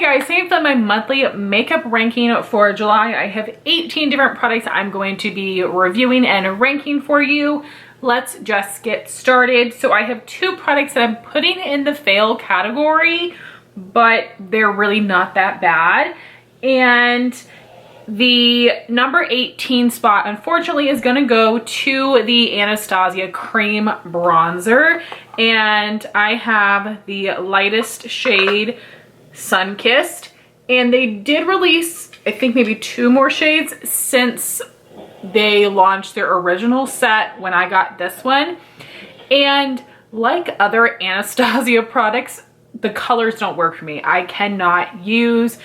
guys, same for my monthly makeup ranking for July. I have 18 different products I'm going to be reviewing and ranking for you. Let's just get started. So I have two products that I'm putting in the fail category, but they're really not that bad. And the number 18 spot, unfortunately, is gonna go to the Anastasia Cream Bronzer. And I have the lightest shade, Sunkissed. And they did release, I think, maybe 2 more shades since they launched their original set when I got this one. And like other Anastasia products, the colors don't work for me. I cannot use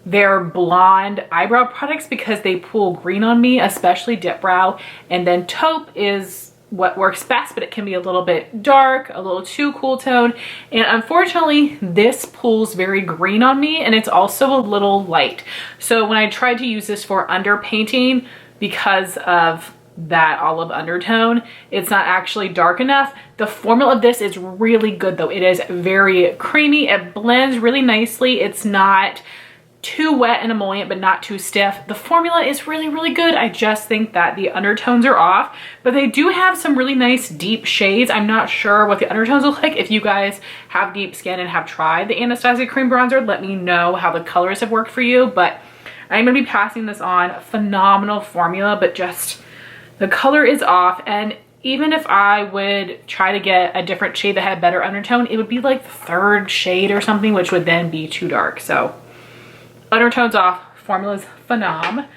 their blonde eyebrow products because they pull green on me, especially Dip Brow. And then Taupe is what works best, but it can be a little bit dark, a little too cool tone. And unfortunately, this pulls very green on me, and it's also a little light. So when I tried to use this for underpainting, because of that olive undertone, it's not actually dark enough. The formula of this is really good though. It is very creamy. It blends really nicely. It's not too wet and emollient, but not too stiff. The formula is really, really good. I just think that the undertones are off, but they do have some really nice deep shades. I'm not sure what the undertones look like. If you guys have deep skin and have tried the Anastasia Cream Bronzer, let me know how the colors have worked for you. But I'm gonna be passing this on. Phenomenal formula, but just the color is off. And even if I would try to get a different shade that had better undertone, it would be like the 3rd shade or something, which would then be too dark. So undertones off, formula's phenom.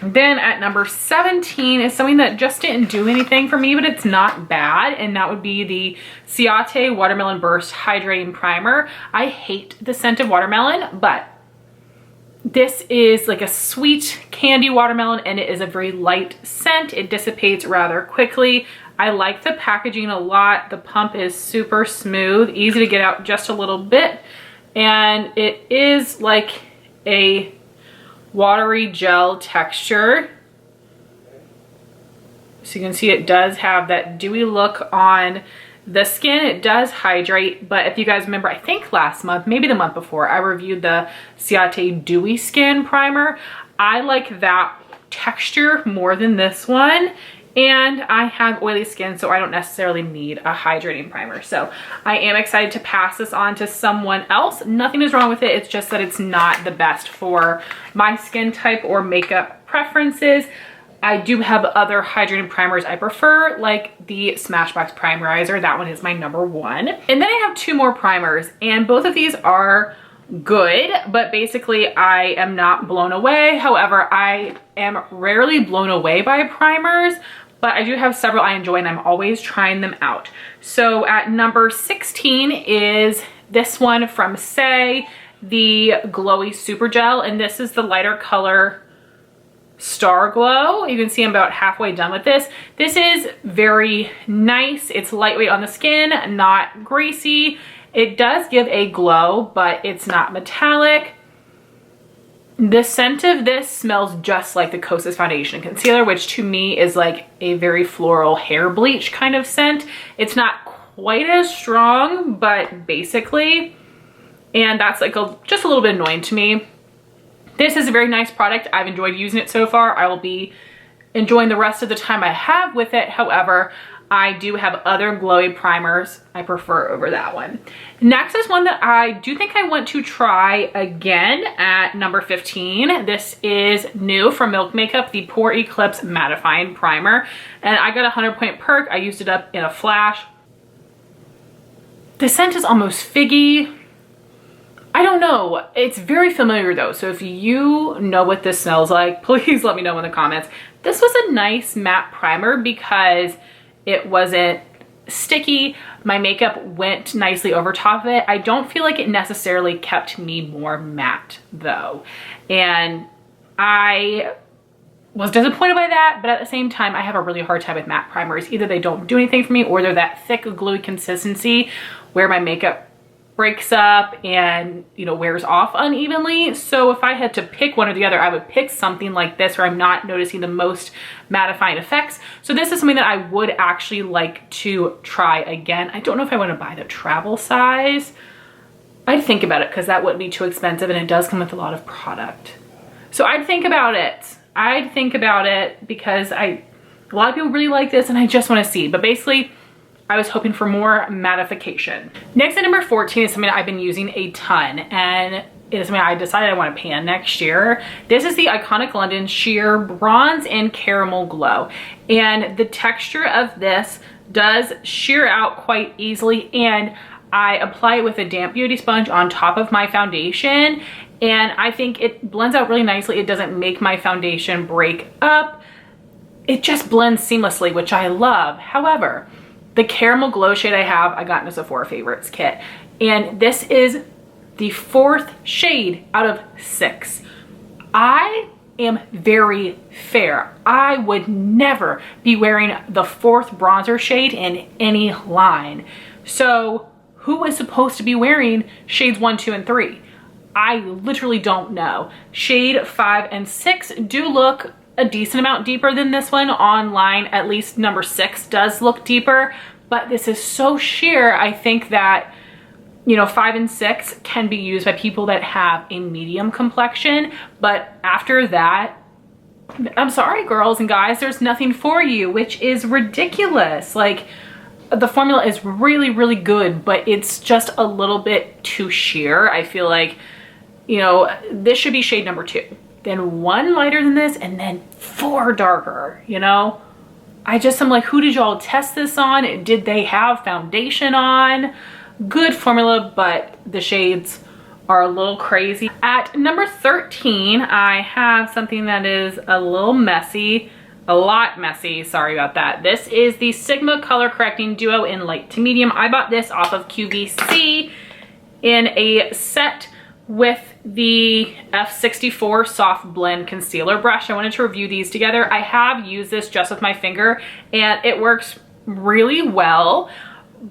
Then at number 17 is something that just didn't do anything for me, but it's not bad, and that would be the Ciate Watermelon Burst Hydrating Primer. I hate the scent of watermelon, but this is like a sweet candy watermelon, and it is a very light scent. It dissipates rather quickly. I like the packaging a lot. The pump is super smooth, easy to get out just a little bit, and it is like a watery gel texture. So you can see it does have that dewy look on the skin. It does hydrate, but if you guys remember, I think last month, maybe the month before, I reviewed the Ciate Dewy Skin Primer. I like that texture more than this one. And I have oily skin, so I don't necessarily need a hydrating primer. So I am excited to pass this on to someone else. Nothing is wrong with it. It's just that it's not the best for my skin type or makeup preferences. I do have other hydrating primers I prefer, like the Smashbox Primerizer. That one is my number 1. And then I have 2 more primers, and both of these are good, but basically I am not blown away. However, I am rarely blown away by primers, but I do have several I enjoy, and I'm always trying them out. So at number 16 is this one from Saie, the Glowy Super Gel, and this is the lighter color Star Glow. You can see I'm about halfway done with this. This is very nice. It's lightweight on the skin, not greasy. It does give a glow, but it's not metallic. The scent of this smells just like the Kosas Foundation Concealer, which to me is like a very floral hair bleach kind of scent. It's not quite as strong, but basically, and that's like just a little bit annoying to me. This is a very nice product. I've enjoyed using it so far. I will be enjoying the rest of the time I have with it. However, I do have other glowy primers I prefer over that one. Next is one that I do think I want to try again at number 15. This is new from Milk Makeup, the Pore Eclipse Mattifying Primer. And I got a 100-point perk. I used it up in a flash. The scent is almost figgy. I don't know. It's very familiar though. So if you know what this smells like, please let me know in the comments. This was a nice matte primer because it wasn't sticky. My makeup went nicely over top of it. I don't feel like it necessarily kept me more matte though. And I was disappointed by that, but at the same time, I have a really hard time with matte primers. Either they don't do anything for me, or they're that thick, gluey consistency where my makeup breaks up and, you know, wears off unevenly. So if I had to pick one or the other, I would pick something like this where I'm not noticing the most mattifying effects. So this is something that I would actually like to try again. I don't know if I want to buy the travel size. I'd think about it because that wouldn't be too expensive, and it does come with a lot of product. So I'd think about it. I'd think about it because a lot of people really like this and I just want to see. But basically, I was hoping for more mattification. Next at number 14 is something that I've been using a ton, and it is something I decided I want to pan next year. This is the Iconic London Sheer Bronze and Caramel Glow. And the texture of this does sheer out quite easily, and I apply it with a damp beauty sponge on top of my foundation, and I think it blends out really nicely. It doesn't make my foundation break up. It just blends seamlessly, which I love. However, the Caramel Glow shade I got in a Sephora Favorites kit, and this is the 4th shade out of 6. I am very fair. I would never be wearing the 4th bronzer shade in any line. So who is supposed to be wearing shades 1, 2, and 3? I literally don't know. Shade 5 and 6 do look a decent amount deeper than this one online. At least number 6 does look deeper, but this is so sheer. I think that, you know, 5 and 6 can be used by people that have a medium complexion, but after that, I'm sorry girls and guys, there's nothing for you, which is ridiculous. Like, the formula is really, really good, but it's just a little bit too sheer. I feel like, you know, this should be shade number 2, then 1 lighter than this, and then 4 darker, you know? I'm like, who did y'all test this on? Did they have foundation on? Good formula, but the shades are a little crazy. At number 13, I have something that is a little messy, a lot messy, sorry about that. This is the Sigma Color Correcting Duo in Light to Medium. I bought this off of QVC in a set with the F64 Soft Blend Concealer Brush. I wanted to review these together. I have used this just with my finger and it works really well,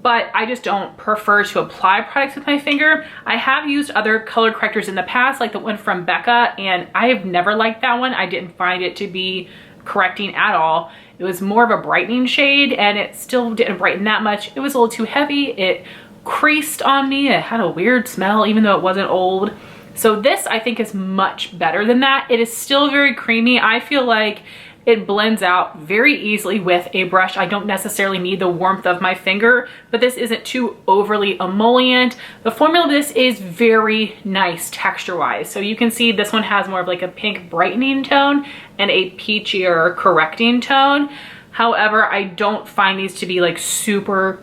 but I just don't prefer to apply products with my finger. I have used other color correctors in the past, like the one from Becca, and I have never liked that one. I didn't find it to be correcting at all. It was more of a brightening shade and it still didn't brighten that much. It was a little too heavy. It creased on me. It had a weird smell even though it wasn't old. So this I think is much better than that. It is still very creamy. I feel like it blends out very easily with a brush. I don't necessarily need the warmth of my finger, but this isn't too overly emollient. The formula of this is very nice texture-wise. So you can see this one has more of like a pink brightening tone and a peachier correcting tone. However, I don't find these to be like super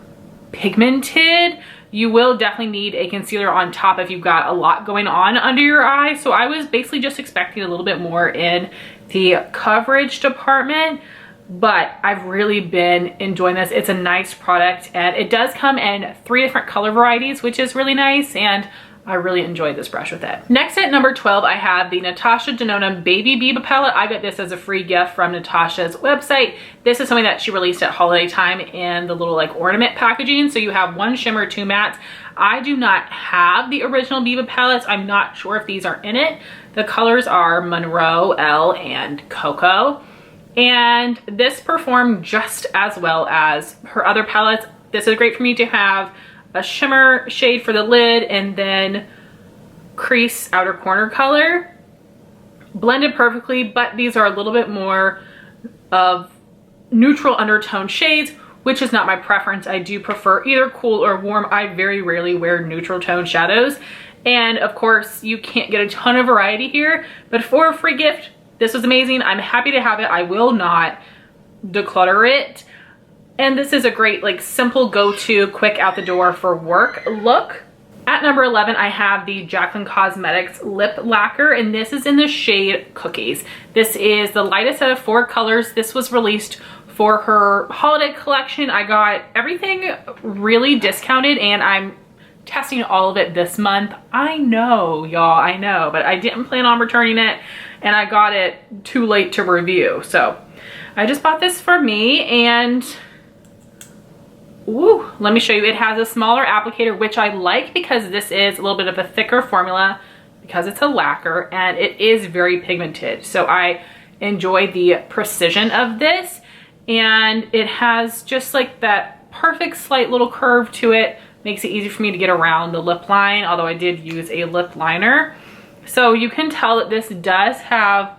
pigmented. You will definitely need a concealer on top if you've got a lot going on under your eye. So I was basically just expecting a little bit more in the coverage department, but I've really been enjoying this. It's a nice product and it does come in 3 different color varieties, which is really nice, and I really enjoyed this brush with it. Next at number 12, I have the Natasha Denona Baby Biba palette. I got this as a free gift from Natasha's website. This is something that she released at holiday time in the little like ornament packaging. So you have 1 shimmer, 2 mattes. I do not have the original Biba palettes. I'm not sure if these are in it. The colors are Monroe, Elle, and Cocoa. And this performed just as well as her other palettes. This is great for me to have a shimmer shade for the lid and then crease outer corner color. Blended perfectly, but these are a little bit more of neutral undertone shades, which is not my preference. I do prefer either cool or warm. I very rarely wear neutral tone shadows. And of course, you can't get a ton of variety here, but for a free gift, this was amazing. I'm happy to have it. I will not declutter it. And this is a great, like, simple go-to, quick out the door for work look. At number 11, I have the Jaclyn Cosmetics Lip Lacquer, and this is in the shade Cookies. This is the lightest out of 4 colors. This was released for her holiday collection. I got everything really discounted, and I'm testing all of it this month. I know, y'all, I know, but I didn't plan on returning it, and I got it too late to review. So I just bought this for me, and ooh, let me show you. It has a smaller applicator, which I like because this is a little bit of a thicker formula because it's a lacquer and it is very pigmented. So I enjoy the precision of this, and it has just like that perfect slight little curve to it. makes it easy for me to get around the lip line, although I did use a lip liner. So you can tell that this does have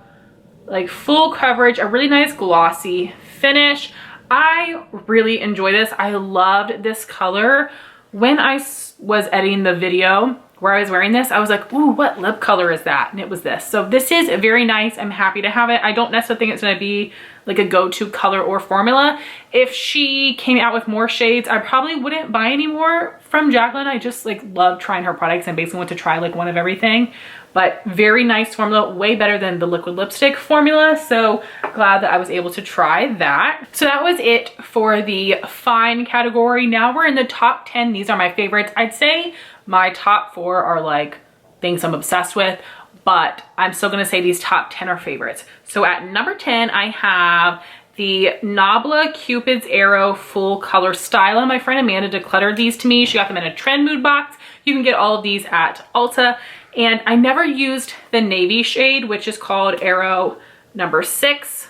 like full coverage, a really nice glossy finish. I really enjoy this. I loved this color. When I was editing the video where I was wearing this, I was like, ooh, what lip color is that? And it was this. So this is very nice. I'm happy to have it. I don't necessarily think it's gonna be like a go-to color or formula. If she came out with more shades, I probably wouldn't buy any more from Jaclyn. I just like love trying her products and basically want to try like one of everything. But very nice formula, way better than the liquid lipstick formula. So glad that I was able to try that. So that was it for the fine category. Now we're in the top 10. These are my favorites. I'd say my top 4 are like things I'm obsessed with, but I'm still gonna say these top 10 are favorites. So at number 10, I have the Nabla Cupid's Arrow Full Color Stylo. My friend Amanda decluttered these to me. She got them in a trend mood box. You can get all of these at Ulta. And I never used the navy shade, which is called Arrow number 6.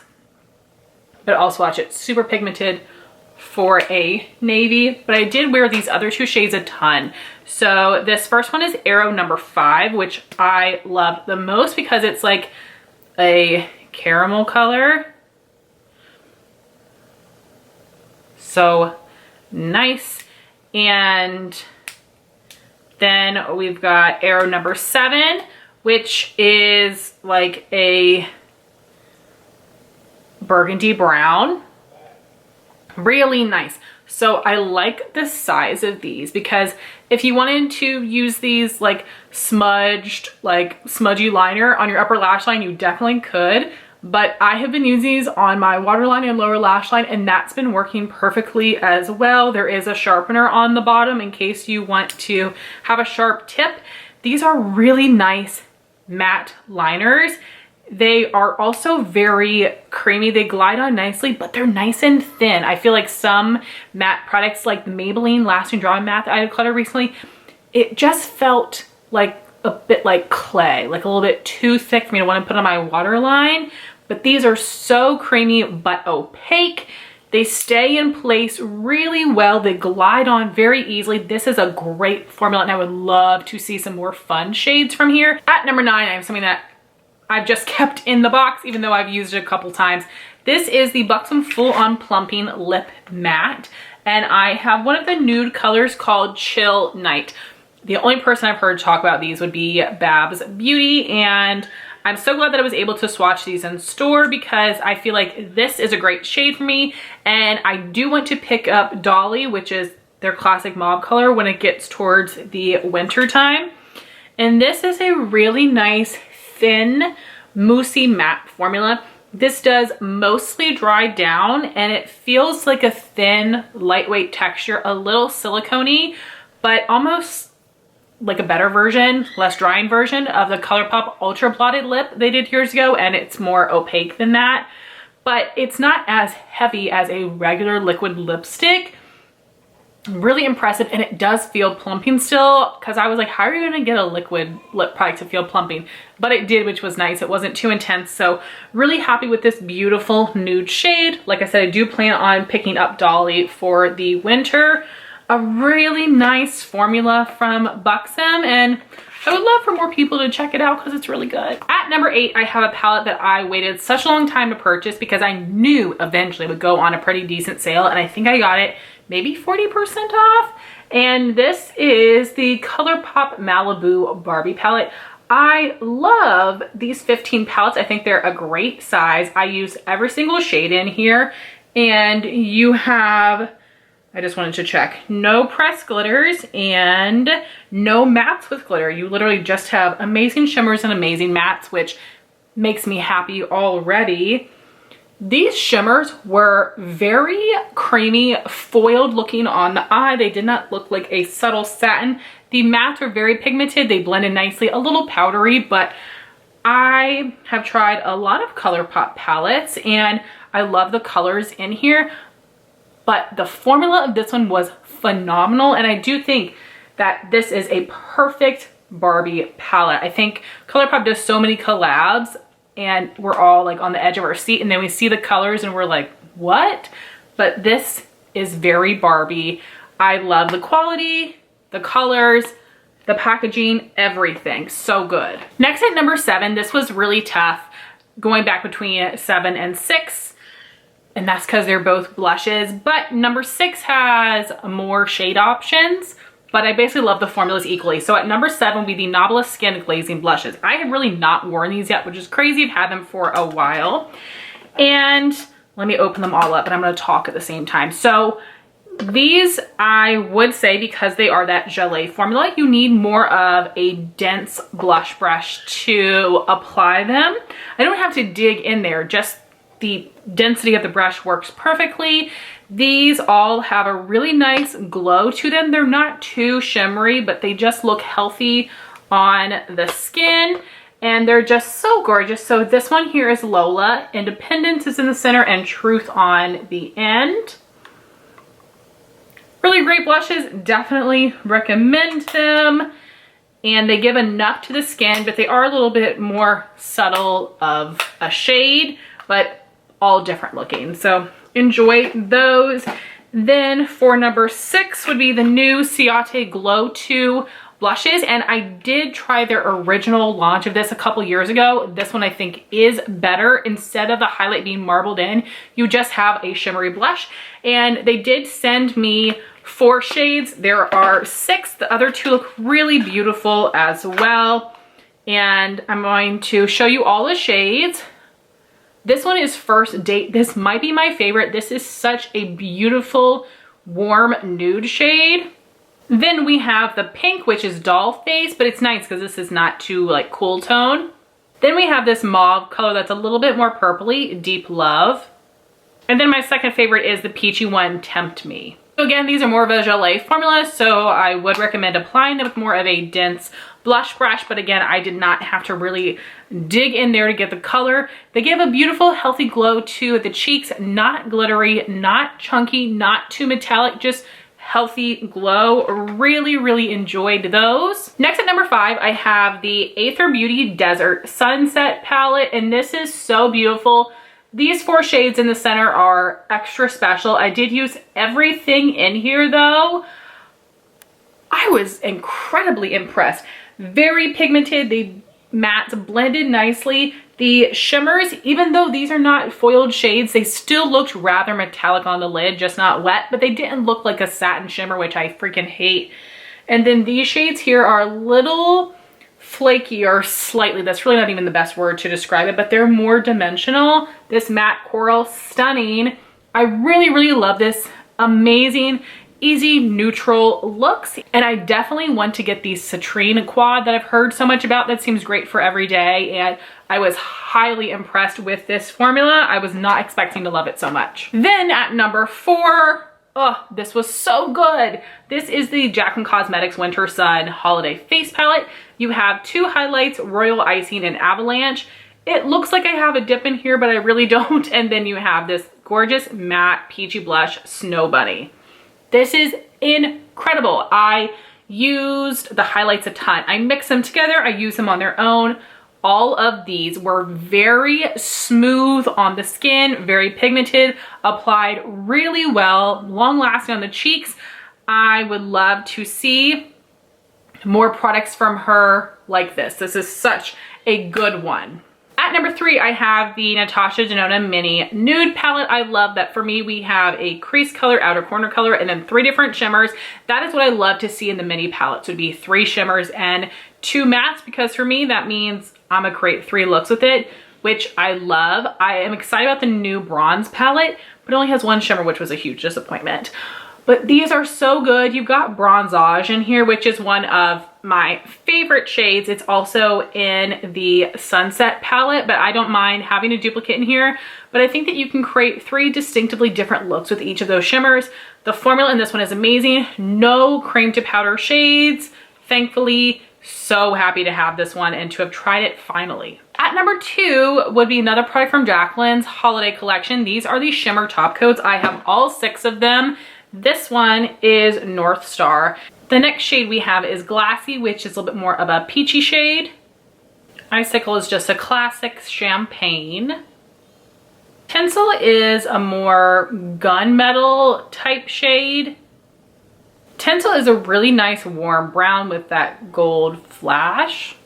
But also watch it, super pigmented for a navy. But I did wear these other 2 shades a ton. So this first one is Arrow number 5, which I love the most because it's like a caramel color. So nice. And then we've got Arrow number 7, which is like a burgundy brown. Really nice. So I like the size of these because if you wanted to use these like smudged, like smudgy liner on your upper lash line, you definitely could. But I have been using these on my waterline and lower lash line, and that's been working perfectly as well. There is a sharpener on the bottom in case you want to have a sharp tip. These are really nice matte liners. They are also very creamy. They glide on nicely, but they're nice and thin. I feel like some matte products like the Maybelline Lasting Draw Matte that I decluttered recently, it just felt like a bit like clay, like a little bit too thick for me to want to put on my waterline. But these are so creamy but opaque. They stay in place really well. They glide on very easily. This is a great formula, and I would love to see some more fun shades from here. At number 9, I have something that I've just kept in the box, even though I've used it a couple times. This is the Buxom Full On Plumping Lip Matte, and I have one of the nude colors called Chill Night. The only person I've heard talk about these would be Babs Beauty, and I'm so glad that I was able to swatch these in store because I feel like this is a great shade for me. And I do want to pick up Dolly, which is their classic mauve color, when it gets towards the winter time. And this is a really nice, thin, moussey matte formula. This does mostly dry down, and it feels like a thin, lightweight texture, a little silicone-y, but almost like a better version, less drying version of the ColourPop Ultra Blotted Lip they did years ago, and it's more opaque than that. But it's not as heavy as a regular liquid lipstick. Really impressive, and it does feel plumping still, because I was like, how are you gonna get a liquid lip product to feel plumping? But it did, which was nice. It wasn't too intense, so really happy with this beautiful nude shade. Like I said, I do plan on picking up Dolly for the winter. A really nice formula from Buxom, and I would love for more people to check it out because it's really good. At number 8, I have a palette that I waited such a long time to purchase because I knew eventually it would go on a pretty decent sale, and I think I got it maybe 40% off. And this is the ColourPop Malibu Barbie palette. I love these 15 palettes. I think they're a great size. I use every single shade in here, and you have, I just wanted to check, no pressed glitters and no mattes with glitter. You literally just have amazing shimmers and amazing mattes, which makes me happy already. These shimmers were very creamy, foiled looking on the eye. They did not look like a subtle satin. The mattes are very pigmented. They blended nicely, a little powdery, but I have tried a lot of ColourPop palettes and I love the colors in here. But the formula of this one was phenomenal, and I do think that this is a perfect Barbie palette. I think ColourPop does so many collabs, and we're all like on the edge of our seat, and then we see the colors and we're like, what? But this is very Barbie. I love the quality. the colors, the packaging, everything. So good. Next at number 7, this was really tough going back between 7 and 6. And that's because they're both blushes. But number 6 has more shade options. But I basically love the formulas equally. So at number 7 would be the Nabla Skin Glazing Blushes. I have really not worn these yet, which is crazy. I've had them for a while. And let me open them all up and I'm gonna talk at the same time. So these, I would say, because they are that gelée formula, you need more of a dense blush brush to apply them. I don't have to dig in there, just the density of the brush works perfectly. These all have a really nice glow to them. They're not too shimmery, but they just look healthy on the skin. And they're just so gorgeous. So this one here is Lola. Independence is in the center and Truth on the end. Really great blushes, definitely recommend them. And they give enough to the skin, but they are a little bit more subtle of a shade, but all different looking. So enjoy those. Then for number 6 would be the new Ciate Glow 2 blushes. And I did try their original launch of this a couple years ago. This one I think is better. Instead of the highlight being marbled in, you just have a shimmery blush. And they did send me 4 shades. There are 6. The other 2 look really beautiful as well. And I'm going to show you all the shades. This one is First Date. This might be my favorite. This is such a beautiful warm nude shade. Then we have the pink, which is Doll Face, but it's nice because this is not too like cool tone. Then we have this mauve color that's a little bit more purpley, Deep Love. And then my second favorite is the peachy one, Tempt Me. So again, these are more of a gelée formula, so I would recommend applying them with more of a dense blush brush. But again, I did not have to really dig in there to get the color. They give a beautiful, healthy glow to the cheeks, not glittery, not chunky, not too metallic, just healthy glow. Really, really enjoyed those. Next at number 5, I have the Athr Beauty Desert Sunset palette, and this is so beautiful. These 4 shades in the center are extra special. I did use everything in here though. I was incredibly impressed. Very pigmented, the mattes blended nicely. The shimmers, even though these are not foiled shades, they still looked rather metallic on the lid, just not wet, but they didn't look like a satin shimmer, which I freaking hate. And then these shades here are a little flaky, or slightly, that's really not even the best word to describe it, but they're more dimensional. This matte coral, stunning. I really, really love this. Amazing, easy, neutral looks. And I definitely want to get the citrine quad that I've heard so much about. That seems great for every day. And I was highly impressed with this formula. I was not expecting to love it so much. Then at number 4, oh, this was so good. This is the Jaclyn Cosmetics Winter Sun Holiday Face Palette. You have 2 highlights, Royal Icing and Avalanche. It looks like I have a dip in here, but I really don't. And then you have this gorgeous matte peachy blush, Snow Bunny. This is incredible. I used the highlights a ton. I mix them together. I use them on their own. All of these were very smooth on the skin, very pigmented, applied really well, long lasting on the cheeks. I would love to see more products from her like this. This is such a good one. At number 3, I have the Natasha Denona Mini Nude Palette. I love that. For me, we have a crease color, outer corner color, and then 3 different shimmers. That is what I love to see in the mini palettes, would be 3 shimmers and 2 mattes, because for me, that means I'm gonna create 3 looks with it, which I love. I am excited about the new bronze palette, but it only has 1 shimmer, which was a huge disappointment. But these are so good. You've got Bronzage in here, which is one of my favorite shades. It's also in the Sunset palette, but I don't mind having a duplicate in here. But I think that you can create 3 distinctively different looks with each of those shimmers. The formula in this one is amazing. No cream to powder shades. Thankfully, so happy to have this one and to have tried it finally. At number 2 would be another product from Jaclyn's holiday collection. These are the Shimmer Top Coats. I have all 6 of them. This one is North Star. The next shade we have is Glassy, which is a little bit more of a peachy shade. Icicle is just a classic champagne. Tinsel is a more gunmetal type shade. Tinsel is a really nice warm brown with that gold flash.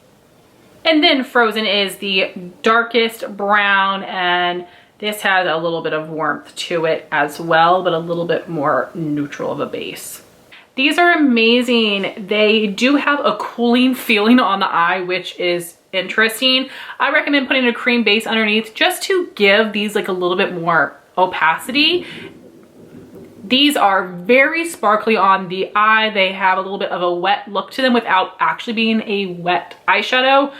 And then Frozen is the darkest brown, and this has a little bit of warmth to it as well, but a little bit more neutral of a base. These are amazing. They do have a cooling feeling on the eye, which is interesting. I recommend putting a cream base underneath just to give these like a little bit more opacity. These are very sparkly on the eye. They have a little bit of a wet look to them without actually being a wet eyeshadow.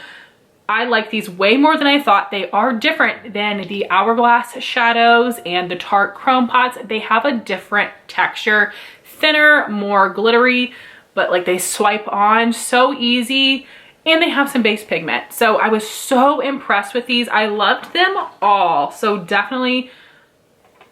I like these way more than I thought. They are different than the Hourglass shadows and the Tarte Chrome Pots. They have a different texture, thinner, more glittery, but like they swipe on so easy, and they have some base pigment. So I was so impressed with these. I loved them all. So definitely,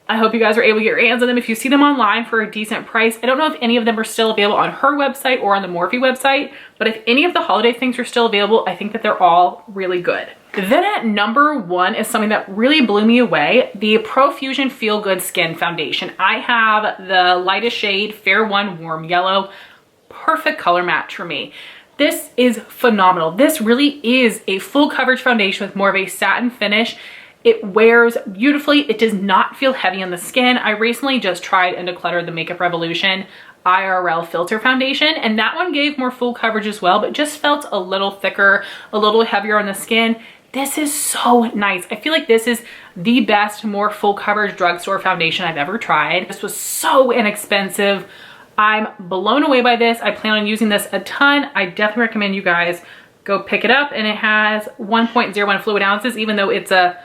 I hope you guys are able to get your hands on them if you see them online for a decent price. I don't know if any of them are still available on her website or on the Morphe website, but if any of the holiday things are still available, I think that they're all really good. Then at number 1 is something that really blew me away, the Profusion Feel Good Skin Foundation. I have the lightest shade, Fair 1 Warm Yellow, perfect color match for me. This is phenomenal. This really is a full coverage foundation with more of a satin finish. It wears beautifully. It does not feel heavy on the skin. I recently just tried and decluttered the Makeup Revolution IRL Filter Foundation, and that one gave more full coverage as well, but just felt a little thicker, a little heavier on the skin. This is so nice. I feel like this is the best, more full coverage drugstore foundation I've ever tried. This was so inexpensive. I'm blown away by this. I plan on using this a ton. I definitely recommend you guys go pick it up, and it has 1.01 fluid ounces, even though it's a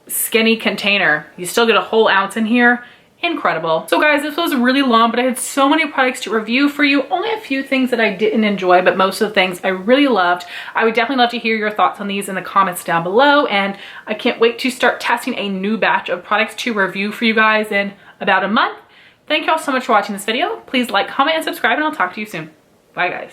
skinny container. You still get a whole ounce in here. Incredible. So guys, this was really long, but I had so many products to review for you. Only a few things that I didn't enjoy, but most of the things I really loved. I would definitely love to hear your thoughts on these in the comments down below, and I can't wait to start testing a new batch of products to review for you guys in about a month. Thank you all so much for watching this video. Please like, comment, and subscribe, and I'll talk to you soon. Bye guys.